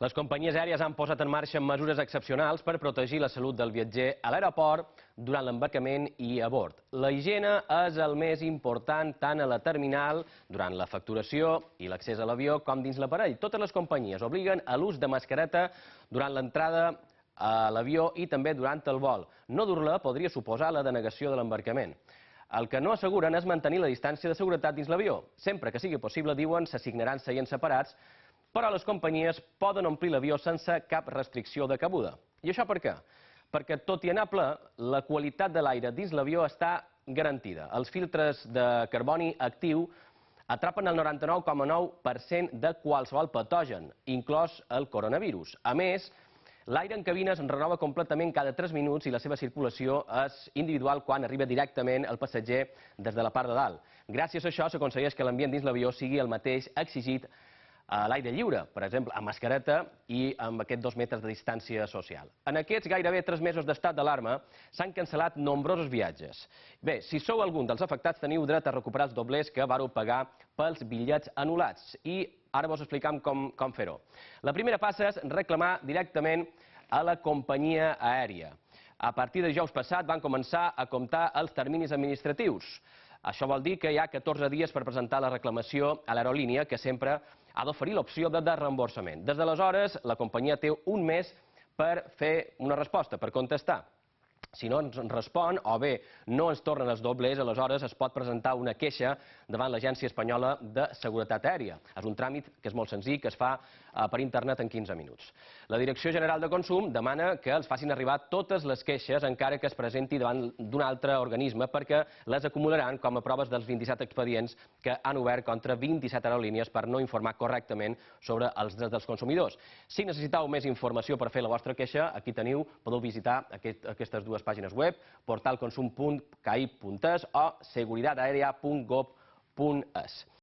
Les companyies aèries han posat en marxa mesures excepcionals per protegir la salut del viatger a l'aeroport durant l'embarcament i a bord. La higiene és el més important tant a la terminal, durant la facturació i l'accés a l'avió, com dins l'aparell. Totes les companyies obliguen a l'ús de mascareta durant l'entrada a l'avió i també durant el vol. No dur-la podria suposar la denegació de l'embarcament. El que no asseguren és mantenir la distància de seguretat dins l'avió. Sempre que sigui possible, diuen, s'assignaran seients separats, però les companyies poden omplir l'avió sense cap restricció de cabuda. I això per què? Perquè, tot i anar ple, la qualitat de l'aire dins l'avió està garantida. Els filtres de carboni actiu atrapen el 99,9% de qualsevol patogen, inclòs el coronavirus. A més, l'aire en cabina es renova completament cada 3 minuts i la seva circulació és individual quan arriba directament al passatger des de la part de dalt. Gràcies a això s'aconsegueix que l'ambient dins l'avió sigui el mateix exigit a l'aire lliure, per exemple, amb mascareta i amb aquests 2 metres de distància social. En aquests gairebé 3 mesos d'estat d'alarma s'han cancel·lat nombrosos viatges. Bé, si sou algun dels afectats, teniu dret a recuperar els doblers que vareu pagar pels bitllets anul·lats. I ara vos explicam com fer-ho. La primera passa és reclamar directament a la companyia aèria. A partir de dijous passat van començar a comptar els terminis administratius. Això vol dir que hi ha 14 dies per presentar la reclamació a l'aerolínia, que sempre ha d'oferir l'opció de reemborsament. Des d'aleshores, la companyia té un mes per fer una resposta, per contestar. Si no ens respon, o bé no ens tornen els doblers, aleshores es pot presentar una queixa davant l'Agència Espanyola de Seguretat Aèria. És un tràmit que és molt senzill, que es fa per internet en 15 minuts. La Direcció General de Consum demana que els facin arribar totes les queixes, encara que es presenti davant d'un altre organisme, perquè les acumularan com a proves dels 27 expedients que han obert contra 27 aerolínies per no informar correctament sobre els drets dels consumidors. Si necessiteu més informació per fer la vostra queixa, aquí teniu, podeu visitar aquestes dues pàgines web, portalconsum.cai.es o seguridadaerea.gov.es.